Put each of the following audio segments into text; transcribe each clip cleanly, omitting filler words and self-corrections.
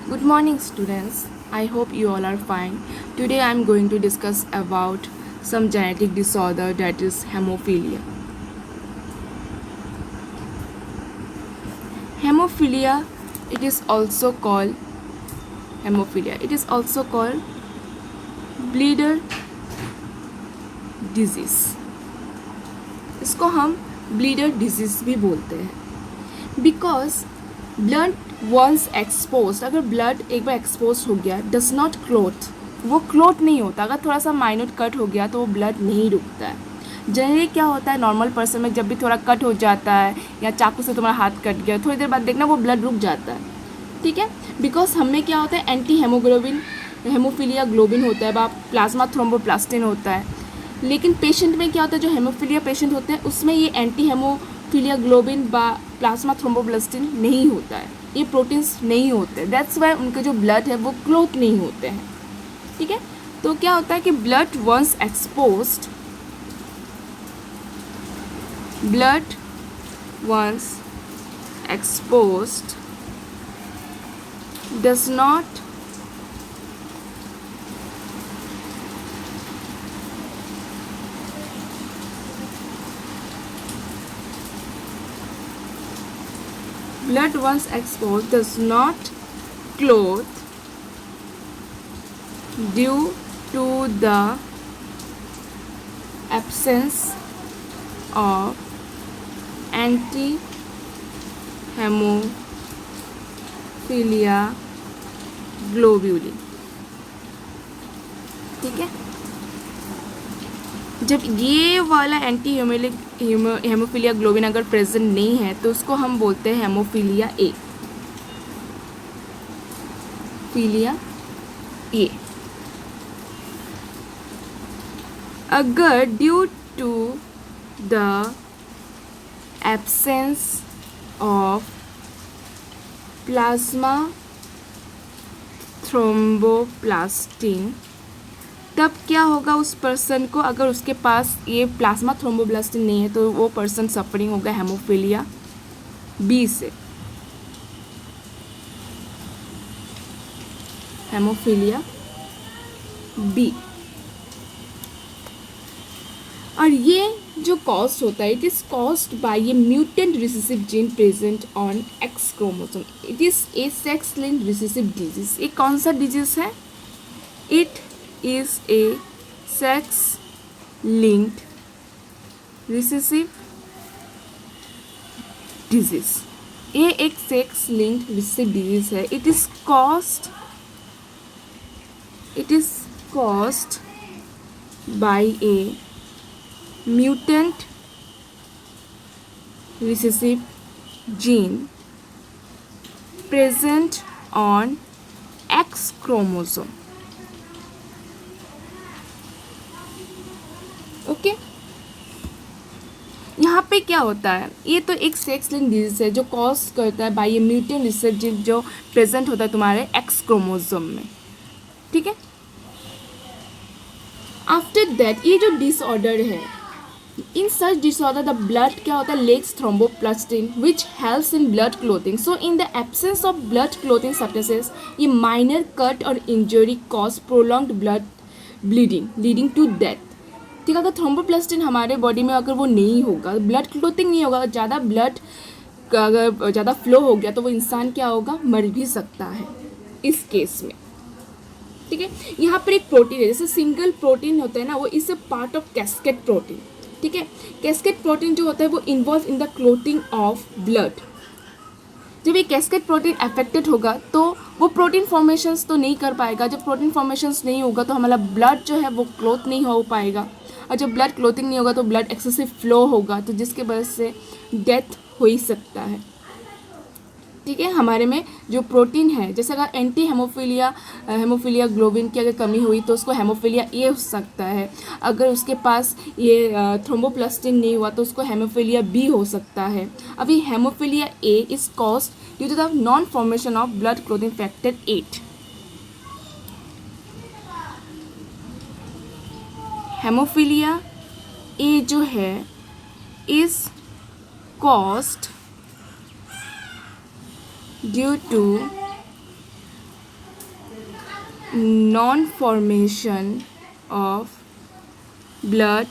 Good morning, students. I hope you all are fine. Today I am going to discuss about some genetic disorder that is hemophilia. Hemophilia, it is also called hemophilia. It is also called bleeder disease. इसको हम bleeder disease भी बोलते हैं because blood once expose, अगर blood एक बार expose हो गया does not clot, वो क्लोट नहीं होता. अगर थोड़ा सा माइन्यूट कट हो गया तो वो ब्लड नहीं रुकता है. जनरली क्या होता है नॉर्मल पर्सन में, जब भी थोड़ा कट हो जाता है या चाकू से तुम्हारा हाथ कट गया, थोड़ी देर बाद देखना वो ब्लड रुक जाता है. ठीक है, बिकॉज हमें क्या होता है एंटी हेमोग्लोबिन हेमोफिलिया ग्लोबिन होता है, प्लाज्मा थ्रोम्बोप्लास्टिन होता है. लेकिन पेशेंट में क्या होता है, जो हेमोफिलिया पेशेंट होते हैं उसमें ये anti haemophilia globin plasma thromboplastin नहीं होता है, ये प्रोटीन्स नहीं होते. दैट्स वाई उनके जो ब्लड है वो क्लोट नहीं होते हैं. ठीक है, तो क्या होता है कि blood once exposed, blood once exposed does not blood once exposed does not clot due to the absence of anti-hemophilia globulin. ठीक है, जब ये वाला एंटी हेमोफिलिया ग्लोबिन अगर प्रेजेंट नहीं है तो उसको हम बोलते हैं हेमोफिलिया ए. फिलिया ए. अगर due to the absence of plasma thromboplastin, तब क्या होगा उस पर्सन को, अगर उसके पास ये प्लाज्मा थ्रोम्बोप्लास्टिन नहीं है तो वो पर्सन सफरिंग होगा हेमोफिलिया बी से. Hemophilia B. और ये जो कॉस्ट होता है it is caused by a mutant recessive gene present on X chromosome. It is a sex linked recessive disease. ये कौन सा डिजीज है? It is a sex linked recessive disease. ये एक sex linked recessive disease है. It is caused by a mutant recessive gene present on X chromosome. Okay, यहाँ पे क्या होता है, ये तो एक सेक्स लिंक डिजीज है जो कॉज करता है बाय ये म्यूटेंट रिसेसिव जो प्रेजेंट होता है तुम्हारे एक्स क्रोमोसोम में. ठीक है, आफ्टर दैट ये जो डिसऑर्डर है, in such disorder the blood क्या होता है lacks thromboplastin which helps in blood clotting. So in the absence of blood clotting substances ये माइनर कट और injury cause prolonged blood bleeding leading to death. ठीक है, अगर thromboplastin हमारे body में अगर वो नहीं होगा, ब्लड क्लोथिंग नहीं होगा, ज़्यादा ब्लड अगर ज़्यादा फ्लो हो गया तो वो इंसान क्या होगा, मर भी सकता है इस केस में. ठीक है, यहाँ पर एक प्रोटीन है, जैसे सिंगल प्रोटीन होता है ना, वो is a part of cascade protein. ठीक है, कैस्केड प्रोटीन जो होता है वो involve in the clothing of blood. जब ये कैस्केड प्रोटीन अफेक्टेड होगा तो वो प्रोटीन फॉर्मेशंस तो नहीं कर पाएगा. जब प्रोटीन फॉर्मेशंस नहीं होगा तो हमारा ब्लड जो है वो क्लोथ नहीं हो पाएगा, और जब ब्लड क्लोथिंग नहीं होगा तो ब्लड एक्सेसिव फ्लो होगा, तो जिसके वजह से डेथ हो ही सकता है. ठीक है, हमारे में जो प्रोटीन है, जैसे अगर एंटी हेमोफिलिया ग्लोबिन की अगर कमी हुई तो उसको हेमोफिलिया ए हो सकता है. अगर उसके पास ये थ्रोम्बोप्लास्टिन नहीं हुआ तो उसको हेमोफिलिया बी हो सकता है. अभी haemophilia A is caused due to the non formation of blood clothing factor 8. Haemophilia A जो है is caused due to non formation of blood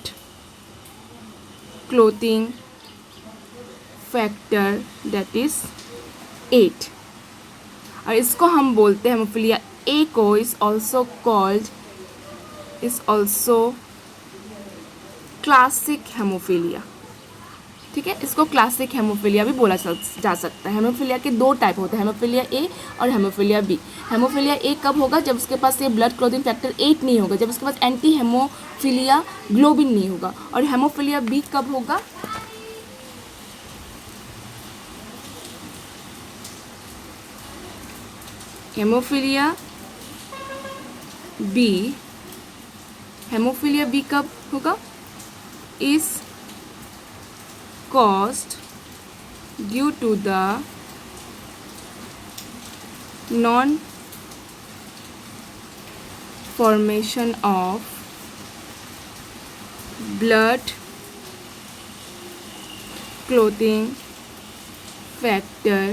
clotting factor that is 8। और इसको हम बोलते हैं हेमोफिलिया ए को इज ऑल्सो क्लासिक हेमोफिलिया। ठीक है, इसको क्लासिक हेमोफिलिया भी बोला जा सकता है। हेमोफिलिया के दो टाइप होते हैं, हेमोफिलिया ए और हेमोफिलिया बी। हेमोफिलिया ए कब होगा? जब उसके पास ये ब्लड क्लोथिंग फैक्टर 8 नहीं होगा, जब उसके पास एंटी हेमोफिलिया ग्लोबिन नहीं होगा। और हेमोफिलिया बी कब होगा? हेमोफिलिया बी कब होगा? Is caused due to the non formation of blood clotting factor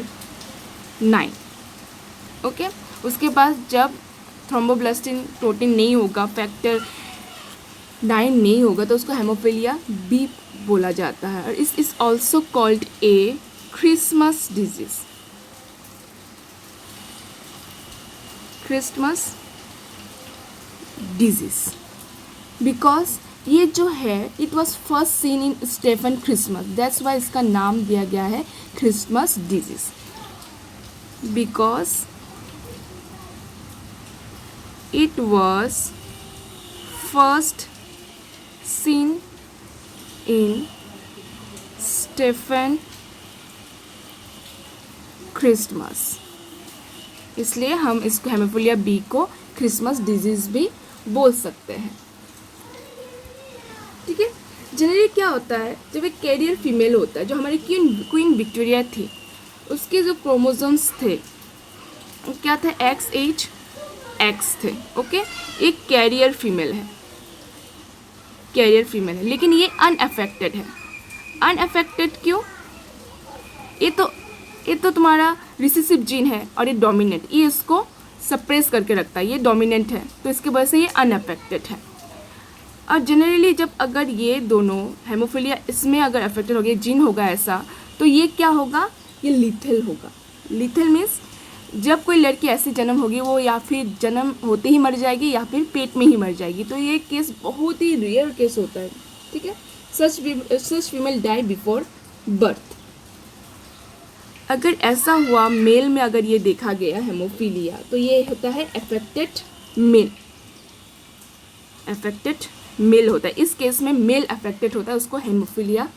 9। Okay, उसके पास जब थ्रोम्बोब्लास्टिन प्रोटीन नहीं होगा, फैक्टर 9 नहीं होगा, तो उसको हेमोफिलिया बी बोला जाता है। और इस also called a Christmas disease. Because ये जो है it was first seen in Stephen Christmas, that's why इसका नाम दिया गया है Christmas disease. Because it was first seen in Stephen Christmas, इसलिए हम इसको हेमोफिलिया बी को क्रिसमस डिजीज भी बोल सकते हैं। ठीक है, जनरली क्या होता है, जब एक कैरियर फीमेल होता है, जो हमारी क्वीन विक्टोरिया थी, उसके जो क्रोमोसोम्स थे क्या थे? XX थे। ओके, एक कैरियर फीमेल है, लेकिन ये अनअफेक्टेड है। अनअफेक्टेड क्यों? ये तो तुम्हारा रिसेसिव जीन है और ये डोमिनेंट, ये इसको सप्रेस करके रखता है, ये डोमिनेंट है, तो इसके वजह से ये अनअफेक्टेड है। और जनरली जब अगर ये दोनों हेमोफिलिया इसमें अगर अफेक्टेड हो गया, जीन होगा ऐसा, तो ये क्या होगा? ये लीथल होगा। लीथल मीन्स जब कोई लड़की ऐसी जन्म होगी, वो या फिर जन्म होते ही मर जाएगी या फिर पेट में ही मर जाएगी। तो ये केस बहुत ही रेयर केस होता है। ठीक है, सच फीमेल डाई बिफोर बर्थ। अगर ऐसा हुआ मेल में, अगर ये देखा गया हेमोफिलिया, तो ये होता है अफेक्टेड मेल होता है। इस केस में मेल अफेक्टेड होता है, उसको हेमोफिलिया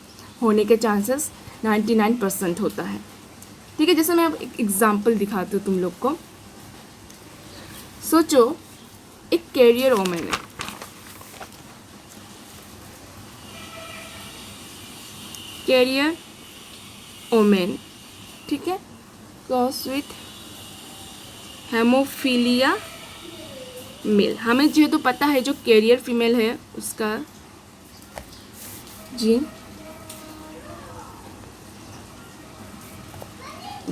होने के चांसेस 99% होता है। ठीक है, जैसे मैं अब एक एग्जाम्पल दिखाती हूँ तुम लोग को। सोचो एक कैरियर वोमेन है, ठीक है, क्रॉस विथ हेमोफिलिया मेल। हमें जेहेतु पता है जो कैरियर फीमेल है उसका जीन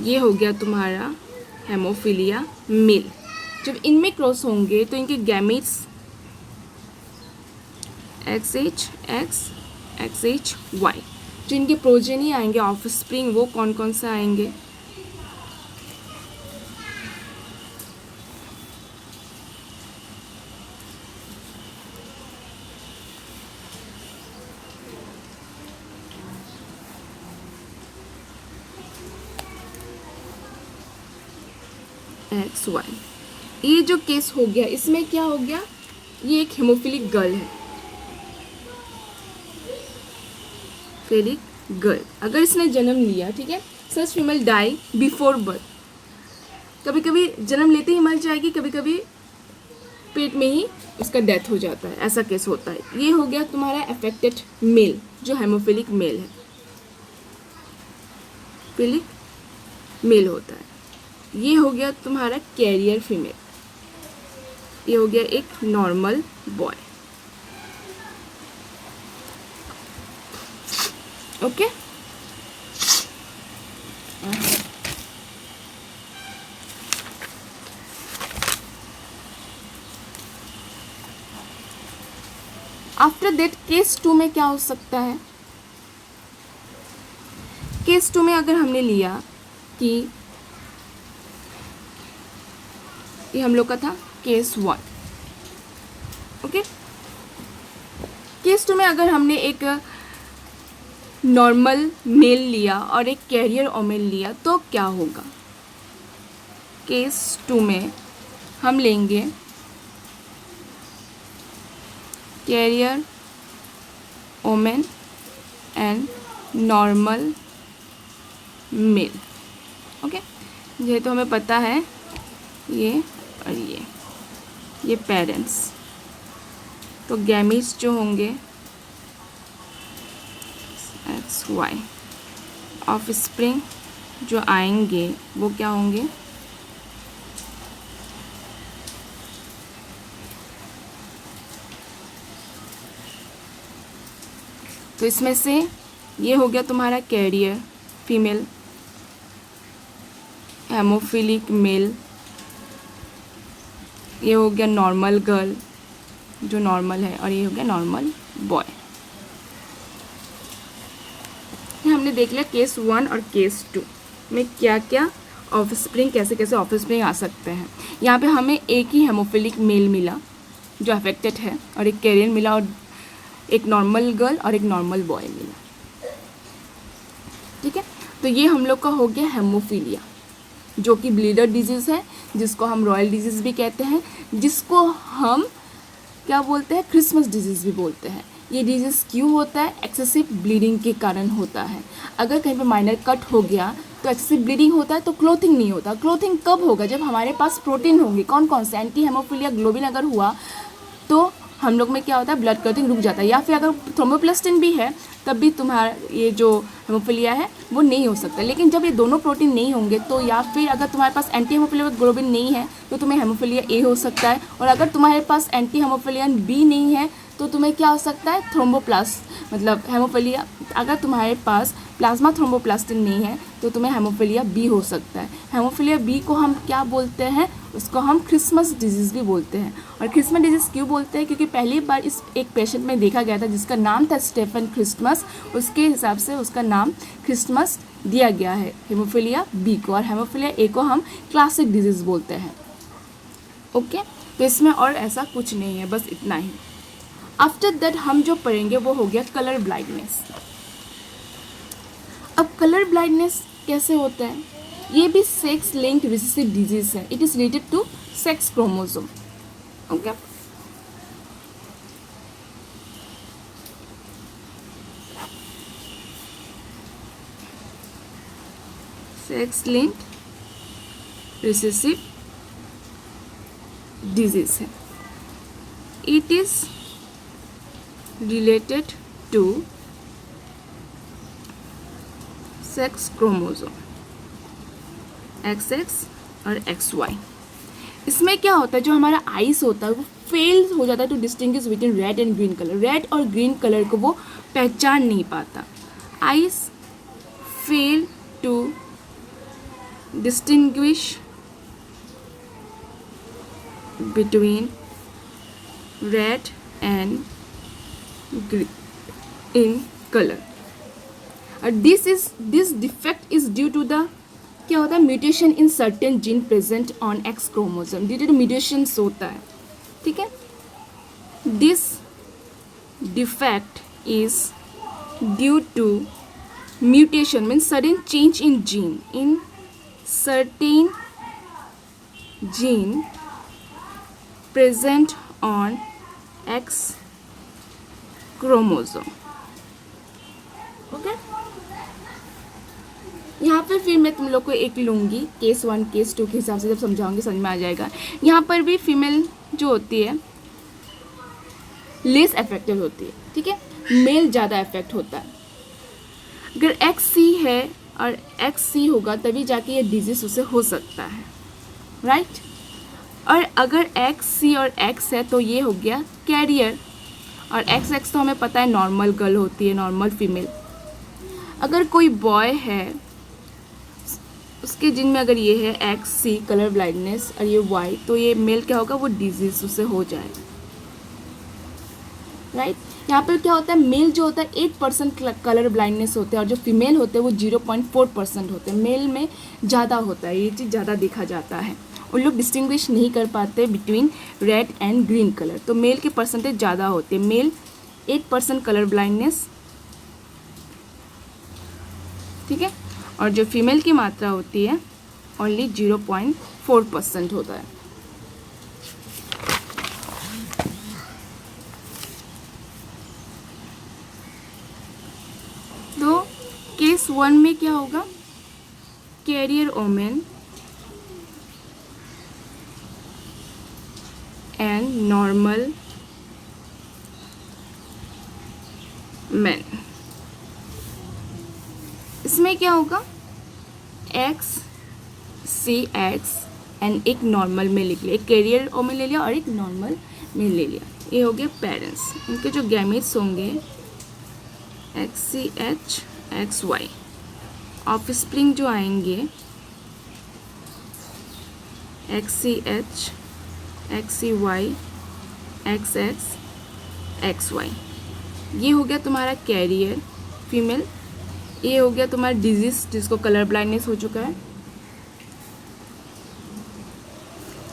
ये हो गया तुम्हारा हेमोफिलिया मेल। जब इनमें क्रॉस होंगे तो इनके gametes XH X XH Y, जो इनके प्रोजेनी आएंगे ऑफस्प्रिंग, वो कौन कौन से आएंगे? XY। ये जो केस हो गया, इसमें क्या हो गया? ये एक हेमोफिलिक गर्ल है, अगर इसने जन्म लिया, ठीक है, सच फीमेल डाई बिफोर बर्थ। कभी कभी जन्म लेते ही मर जाएगी, कभी कभी पेट में ही उसका डेथ हो जाता है, ऐसा केस होता है। ये हो गया तुम्हारा अफेक्टेड मेल, जो हेमोफिलिक मेल है, फिलिक मेल होता है। ये हो गया तुम्हारा कैरियर फीमेल, ये हो गया एक normal boy. Okay, after that case 2 में क्या हो सकता है? केस 2 में अगर हमने लिया कि ये हम लोग का था केस 1, ओके। केस 2 में अगर हमने एक नॉर्मल मेल लिया और एक कैरियर ओमेल लिया तो क्या होगा? केस 2 में हम लेंगे carrier woman and normal male, okay. जेहेतु हमें पता है ये और ये पेरेंट्स, तो गैमीट्स जो होंगे एक्स वाई, ऑफ स्प्रिंग जो आएंगे वो क्या होंगे? तो इसमें से ये हो गया तुम्हारा कैरियर फीमेल, हेमोफिलिक मेल, ये हो गया नॉर्मल गर्ल जो नॉर्मल है, और ये हो गया नॉर्मल बॉय। हमने देख लिया केस 1 और केस 2 में क्या क्या ऑफस्प्रिंग, कैसे कैसे ऑफस्प्रिंग आ सकते हैं। यहाँ पे हमें एक ही हेमोफिलिक मेल मिला जो अफेक्टेड है, और एक कैरियर मिला, और एक नॉर्मल गर्ल और एक नॉर्मल बॉय मिला, ठीक है। तो ये हम लोग का हो गया हेमोफीलिया, जो कि ब्लीडर डिजीज़ है, जिसको हम रॉयल डिजीज़ भी कहते हैं, जिसको हम क्या बोलते हैं? क्रिसमस डिजीज़ भी बोलते हैं। ये डिजीज़ क्यों होता है? एक्सेसिव ब्लीडिंग के कारण होता है। अगर कहीं पे माइनर कट हो गया तो एक्सेसिव ब्लीडिंग होता है, तो क्लोथिंग नहीं होता। क्लोथिंग कब होगा? जब हमारे पास प्रोटीन होंगे। कौन कौन से? एंटी हेमोफिलिया ग्लोबिन अगर हुआ तो हम लोग में क्या होता है? ब्लड क्लॉटिंग रुक जाता है। या फिर अगर थ्रोम्बोप्लास्टिन भी है तब भी तुम्हारा ये जो हेमोफिलिया है वो नहीं हो सकता। लेकिन जब ये दोनों प्रोटीन नहीं होंगे तो, या फिर अगर तुम्हारे पास एंटी हेमोफिलिया ग्लोबिन नहीं है तो तुम्हें हेमोफिलिया ए हो सकता है, और अगर तुम्हारे पास एंटी हेमोफिलियन बी नहीं है तो तुम्हें क्या हो सकता है? थ्रोम्बोप्लास्ट, मतलब हेमोफिलिया। अगर तुम्हारे पास प्लाज्मा थ्रोम्बोप्लास्टिन नहीं है तो तुम्हें हेमोफिलिया बी हो सकता है। हेमोफिलिया बी को हम क्या बोलते हैं? उसको हम क्रिसमस डिजीज़ भी बोलते हैं। और क्रिसमस डिजीज़ क्यों बोलते हैं? क्योंकि पहली बार इस एक पेशेंट में देखा गया था जिसका नाम था स्टेफन क्रिसमस, उसके हिसाब से उसका नाम क्रिसमस दिया गया है हेमोफिलिया बी को, और हेमोफिलिया ए को हम क्लासिक डिजीज़ बोलते हैं, ओके। तो इसमें और ऐसा कुछ नहीं है, बस इतना ही। आफ्टर दैट हम जो पढ़ेंगे वो हो गया कलर ब्लाइंडनेस। अब कलर ब्लाइंडनेस कैसे होता है? ये भी सेक्स लिंक्ड रिसेसिव डिजीज है। It is related to sex chromosome, okay. Sex linked recessive disease है। It is related to sex chromosome XX और XY। इसमें क्या होता है? जो हमारा आइस होता है वो फेल हो जाता है to distinguish between red and green colour. Red और ग्रीन कलर को वो पहचान नहीं पाता। Eyes fail to distinguish between red and green in colour. और this defect is due to the, क्या होता है? Mutation in certain gene present on X chromosome. Due to mutations होता है, ठीक है। This defect is due to mutation means sudden change in gene in certain gene present on X chromosome, okay. यहाँ पर फिर मैं तुम लोग को एक लूँगी केस 1 केस 2 के हिसाब से, जब समझाऊंगी समझ में आ जाएगा। यहाँ पर भी फीमेल जो होती है लेस अफेक्टेड होती है, ठीक है। मेल ज़्यादा अफेक्ट होता है। अगर XC है और XC होगा तभी जाके ये डिजीज़ उसे हो सकता है, राइट। और अगर XC और X है तो ये हो गया कैरियर, और XX तो हमें पता है नॉर्मल गर्ल होती है, नॉर्मल फीमेल। अगर कोई बॉय है उसके जिन में अगर ये है XC कलर ब्लाइंडनेस और ये Y, तो ये मेल क्या होगा? वो डिजीज़ उसे हो जाएगा, राइट। यहाँ पर क्या होता है, मेल जो होता है 8% कलर ब्लाइंडनेस होते हैं और जो फीमेल होते हैं वो 0.4% होते हैं। मेल में ज़्यादा होता है, ये चीज़ ज़्यादा देखा जाता है। उन लोग डिस्टिंग्विश नहीं कर पाते between red and green colour, तो मेल के परसेंटेज ज़्यादा होते हैं। मेल 8% कलर ब्लाइंडनेस, ठीक है, और जो फीमेल की मात्रा होती है ओनली 0.4% होता है। तो केस 1 में क्या होगा, carrier woman and normal man. इसमें क्या होगा, XCX एंड एक नॉर्मल में लिख लिया, एक कैरियर ओमेन ले लिया और एक नॉर्मल में ले लिया। ये हो गया पेरेंट्स, इनके जो गैमेट्स होंगे XCH XY। ऑफस्प्रिंग जो आएंगे XCH XCY XX XY। ये हो गया तुम्हारा कैरियर फीमेल। ये हो गया तुम्हारा डिजीज जिसको कलर ब्लाइंडनेस हो चुका है।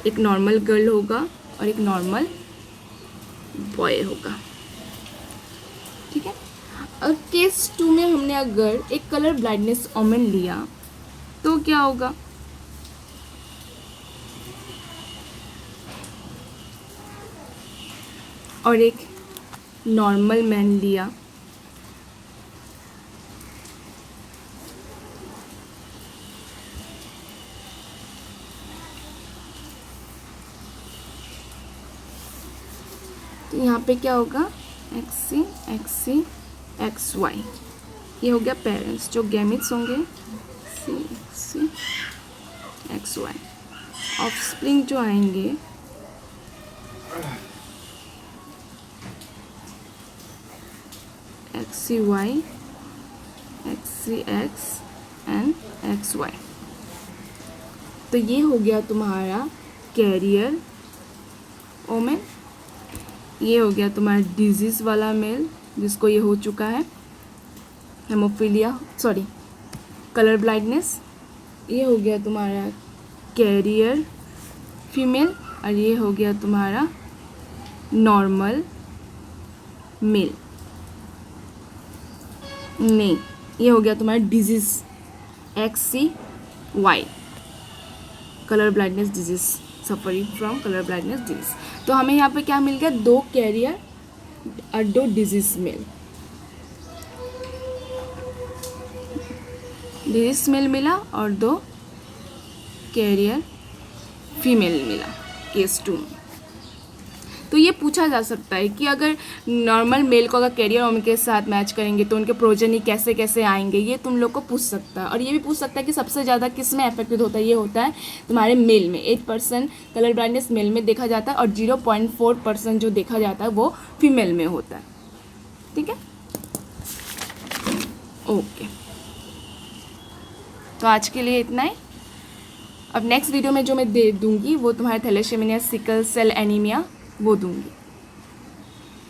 एक नॉर्मल गर्ल होगा और एक नॉर्मल बॉय होगा, ठीक है। अब केस 2 में हमने अगर एक कलर ब्लाइंडनेस ओमेन लिया तो क्या होगा, और एक नॉर्मल मैन लिया तो यहाँ पे क्या होगा, XC XC XY। ये हो गया पेरेंट्स, जो गैमेट्स होंगे XC XY। ऑफस्प्रिंग जो आएंगे XCY XCX एंड XY। तो ये हो गया तुम्हारा कैरियर ओमेन। ये हो गया तुम्हारा डिजीज़ वाला मेल जिसको ये हो चुका है हेमोफीलिया, सॉरी कलर ब्लाइंडनेस। ये हो गया तुम्हारा कैरियर फीमेल और ये हो गया तुम्हारा नॉर्मल मेल। नहीं, ये हो गया तुम्हारा disease XCY, colour blindness disease, suffering from colour blindness disease. तो हमें यहाँ पे क्या मिल गया, 2 कैरियर और 2 डिजीज मेल। डिजीज मेल मिला और 2 कैरियर फीमेल मिला केस 2 में। तो ये पूछा जा सकता है कि अगर नॉर्मल मेल को अगर कैरियर ओमेन के साथ मैच करेंगे तो उनके प्रोजेनी कैसे कैसे आएंगे, ये तुम लोग को पूछ सकता है। और ये भी पूछ सकता है कि सबसे ज़्यादा किस में अफेक्टेड होता है, ये होता है तुम्हारे मेल में। 8% कलर ब्लाइंडनेस मेल में देखा जाता है और 0.4% जो देखा जाता है वो फीमेल में होता है, ठीक है। ओके, तो आज के लिए इतना ही। अब नेक्स्ट वीडियो में जो मैं दे दूँगी वो तुम्हारे थैलेसेमिया सिकल सेल एनीमिया वो दूँगी।